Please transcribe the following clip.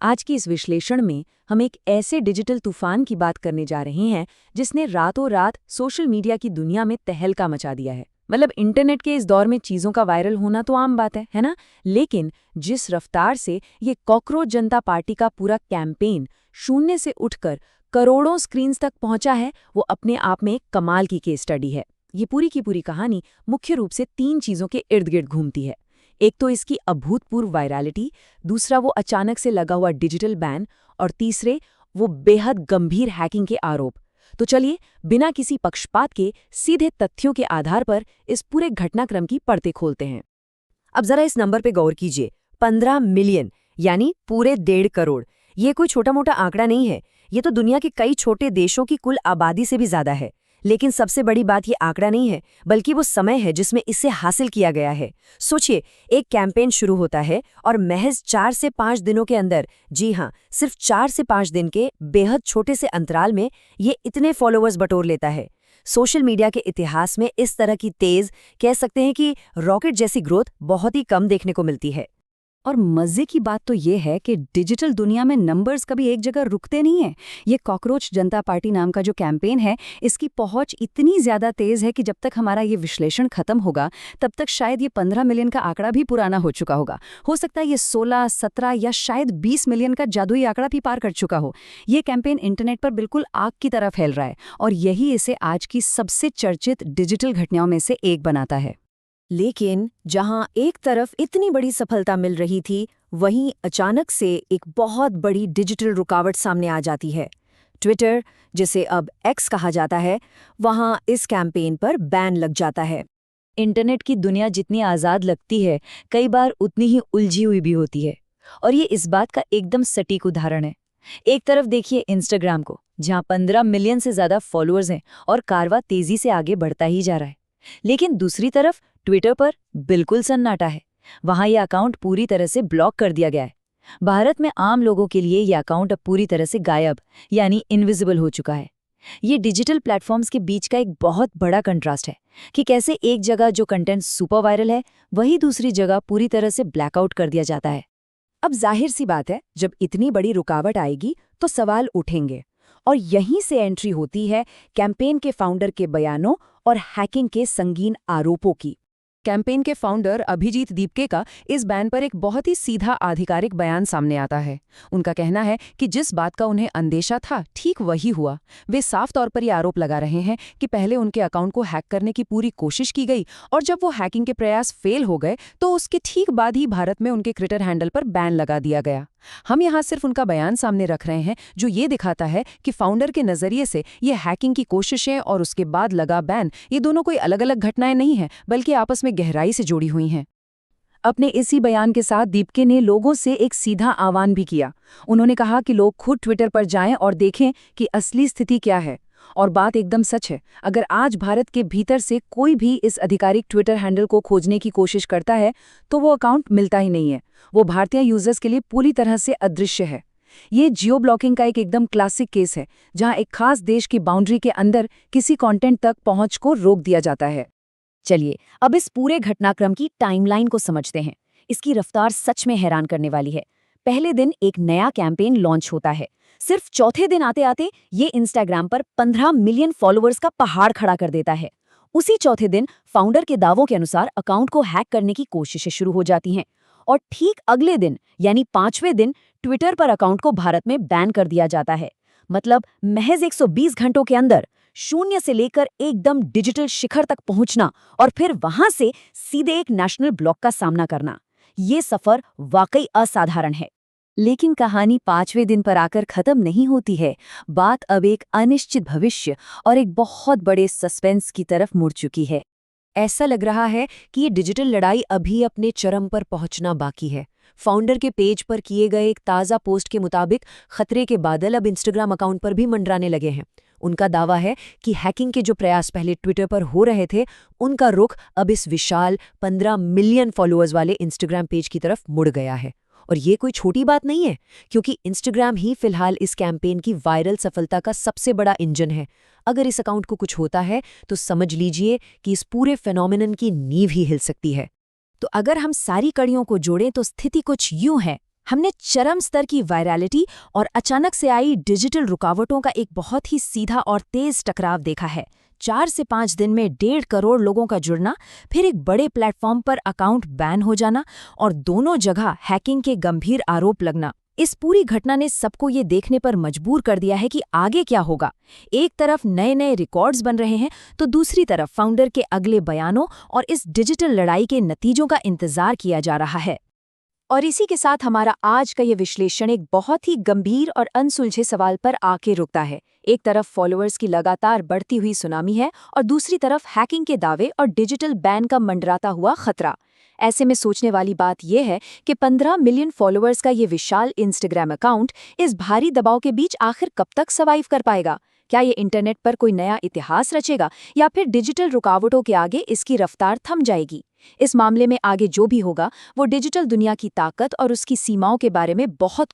आज की इस विश्लेषण में हम एक ऐसे डिजिटल तूफान की बात करने जा रहे हैं जिसने रातों रात सोशल मीडिया की दुनिया में तहलका मचा दिया है। मतलब इंटरनेट के इस दौर में चीज़ों का वायरल होना तो आम बात है ना? लेकिन जिस रफ्तार से ये कॉकरोच जनता पार्टी का पूरा कैंपेन शून्य से उठकर करोड़ों स्क्रीन्स तक पहुंचा है, वो अपने आप में एक कमाल की केस स्टडी है। ये पूरी की पूरी कहानी मुख्य रूप से 3 चीज़ों के इर्द गिर्द घूमती है। एक तो इसकी अभूतपूर्व वायरलिटी, दूसरा वो अचानक से लगा हुआ डिजिटल बैन, और तीसरे वो बेहद गंभीर हैकिंग के आरोप। तो चलिए बिना किसी पक्षपात के सीधे तथ्यों के आधार पर इस पूरे घटनाक्रम की परतें खोलते हैं। अब जरा इस नंबर पे गौर कीजिए, 15 मिलियन यानी पूरे 1.5 करोड़। ये कोई छोटा मोटा आंकड़ा नहीं है, ये तो दुनिया के कई छोटे देशों की कुल आबादी से भी ज्यादा है। लेकिन सबसे बड़ी बात ये आंकड़ा नहीं है, बल्कि वो समय है जिसमें इसे हासिल किया गया है। सोचिए, एक कैंपेन शुरू होता है और महज 4 से 5 दिनों के अंदर, जी हाँ, सिर्फ 4 से 5 दिन के बेहद छोटे से अंतराल में ये इतने फॉलोअर्स बटोर लेता है। सोशल मीडिया के इतिहास में इस तरह की तेज, कह सकते हैं कि रॉकेट जैसी ग्रोथ बहुत ही कम देखने को मिलती है। और मजे की बात तो ये है कि डिजिटल दुनिया में नंबर्स कभी एक जगह रुकते नहीं हैं। ये कॉकरोच जनता पार्टी नाम का जो कैंपेन है, इसकी पहुंच इतनी ज्यादा तेज है कि जब तक हमारा ये विश्लेषण खत्म होगा तब तक शायद ये 15 मिलियन का आंकड़ा भी पुराना हो चुका होगा। हो सकता है ये 16, 17 या शायद 20 मिलियन का जादुई आंकड़ा भी पार कर चुका हो। ये कैंपेन इंटरनेट पर बिल्कुल आग की तरह फैल रहा है और यही इसे आज की सबसे चर्चित डिजिटल घटनाओं में से एक बनाता है। लेकिन जहां एक तरफ इतनी बड़ी सफलता मिल रही थी, वहीं अचानक से एक बहुत बड़ी डिजिटल रुकावट सामने आ जाती है। ट्विटर, जिसे अब एक्स कहा जाता है, वहां इस कैंपेन पर बैन लग जाता है। इंटरनेट की दुनिया जितनी आज़ाद लगती है, कई बार उतनी ही उलझी हुई भी होती है, और ये इस बात का एकदम सटीक उदाहरण है। एक तरफ देखिए इंस्टाग्राम को, जहां 15 मिलियन से ज्यादा फॉलोअर्स हैं और कारवां तेजी से आगे बढ़ता ही जा रहा है। लेकिन दूसरी तरफ ट्विटर पर बिल्कुल सन्नाटा है। वहां यह अकाउंट पूरी तरह से ब्लॉक कर दिया गया है। भारत में आम लोगों के लिए यह अकाउंट अब पूरी तरह से गायब, यानी इनविजिबल हो चुका है। ये डिजिटल प्लेटफॉर्म्स के बीच का एक बहुत बड़ा कंट्रास्ट है कि कैसे एक जगह जो कंटेंट सुपर वायरल है, वही दूसरी जगह पूरी तरह से ब्लैकआउट कर दिया जाता है। अब जाहिर सी बात है, जब इतनी बड़ी रुकावट आएगी तो सवाल उठेंगे, और यहीं से एंट्री होती है कैंपेन के फाउंडर के बयानों और हैकिंग के संगीन आरोपों की। कैंपेन के फाउंडर अभिजीत दीपके का इस बैन पर एक बहुत ही सीधा आधिकारिक बयान सामने आता है। उनका कहना है कि जिस बात का उन्हें अंदेशा था, ठीक वही हुआ। वे साफ तौर पर यह आरोप लगा रहे हैं कि पहले उनके अकाउंट को हैक करने की पूरी कोशिश की गई, और जब वो हैकिंग के प्रयास फेल हो गए तो उसके ठीक बाद ही भारत में उनके ट्विटर हैंडल पर बैन लगा दिया गया। हम यहाँ सिर्फ उनका बयान सामने रख रहे हैं, जो ये दिखाता है कि फाउंडर के नजरिए से ये हैकिंग की कोशिशें और उसके बाद लगा बैन, ये दोनों कोई अलग अलग घटनाएं नहीं हैं, बल्कि आपस में गहराई से जुड़ी हुई हैं। अपने इसी बयान के साथ दीपके ने लोगों से एक सीधा आह्वान भी किया। उन्होंने कहा कि लोग खुद ट्विटर पर जाएं और देखें कि असली स्थिति क्या है। और बात एकदम सच है, अगर आज भारत के भीतर से कोई भी इस आधिकारिक ट्विटर हैंडल को खोजने की कोशिश करता है तो वो अकाउंट मिलता ही नहीं है। वो भारतीय यूजर्स के लिए पूरी तरह से अदृश्य है। ये जियो ब्लॉकिंग का एक एकदम क्लासिक केस है, जहां एक खास देश की बाउंड्री के अंदर किसी कंटेंट तक पहुंच को रोक दिया जाता है। चलिए अब इस पूरे घटनाक्रम की टाइमलाइन को समझते हैं। इसकी रफ्तार सच में हैरान करने वाली है। पहले दिन एक नया कैंपेन लॉन्च होता है। सिर्फ चौथे दिन आते आते ये इंस्टाग्राम पर 15 मिलियन फॉलोअर्स का पहाड़ खड़ा कर देता है। उसी चौथे दिन फाउंडर के दावों के अनुसार अकाउंट को हैक करने की कोशिशें शुरू हो जाती हैं, और ठीक अगले दिन यानी 5वें दिन ट्विटर पर अकाउंट को भारत में बैन कर दिया जाता है। मतलब महज 120 घंटों के अंदर शून्य से लेकर एकदम डिजिटल शिखर तक पहुंचना, और फिर वहां से सीधे एक नेशनल ब्लॉक का सामना करना, ये सफर वाकई असाधारण है। लेकिन कहानी 5वें दिन पर आकर खत्म नहीं होती है। बात अब एक अनिश्चित भविष्य और एक बहुत बड़े सस्पेंस की तरफ मुड़ चुकी है। ऐसा लग रहा है कि ये डिजिटल लड़ाई अभी अपने चरम पर पहुंचना बाकी है। फाउंडर के पेज पर किए गए एक ताज़ा पोस्ट के मुताबिक खतरे के बादल अब इंस्टाग्राम अकाउंट पर भी मंडराने लगे हैं। उनका दावा है कि हैकिंग के जो प्रयास पहले ट्विटर पर हो रहे थे, उनका रुख अब इस विशाल 15 मिलियन फॉलोअर्स वाले इंस्टाग्राम पेज की तरफ मुड़ गया है। और ये कोई छोटी बात नहीं है, क्योंकि इंस्टाग्राम ही फिलहाल इस कैंपेन की वायरल सफलता का सबसे बड़ा इंजन है। अगर इस अकाउंट को कुछ होता है तो समझ लीजिए कि इस पूरे फेनोमेनन की नींव ही हिल सकती है। तो अगर हम सारी कड़ियों को जोड़ें तो स्थिति कुछ यूं है। हमने चरम स्तर की वायरलिटी और अचानक से आई डिजिटल रुकावटों का एक बहुत ही सीधा और तेज टकराव देखा है। 4 से 5 दिन में 1.5 करोड़ लोगों का जुड़ना, फिर एक बड़े प्लेटफॉर्म पर अकाउंट बैन हो जाना और दोनों जगह हैकिंग के गंभीर आरोप लगना। इस पूरी घटना ने सबको ये देखने पर मजबूर कर दिया है कि आगे क्या होगा। एक तरफ नए नए रिकॉर्ड्स बन रहे हैं, तो दूसरी तरफ फाउंडर के अगले बयानों और इस डिजिटल लड़ाई के नतीजों का इंतजार किया जा रहा है। और इसी के साथ हमारा आज का ये विश्लेषण एक बहुत ही गंभीर और अनसुलझे सवाल पर आके रुकता है। एक तरफ फॉलोअर्स की लगातार बढ़ती हुई सुनामी है और दूसरी तरफ हैकिंग के दावे और डिजिटल बैन का मंडराता हुआ खतरा। ऐसे में सोचने वाली बात यह है कि 15 मिलियन फॉलोअर्स का ये विशाल इंस्टाग्राम अकाउंट इस भारी दबाव के बीच आखिर कब तक सर्वाइव कर पाएगा? क्या ये इंटरनेट पर कोई नया इतिहास रचेगा या फिर डिजिटल रुकावटों के आगे इसकी रफ्तार थम जाएगी? इस मामले में आगे जो भी होगा वो डिजिटल दुनिया की ताकत और उसकी सीमाओं के बारे में बहुत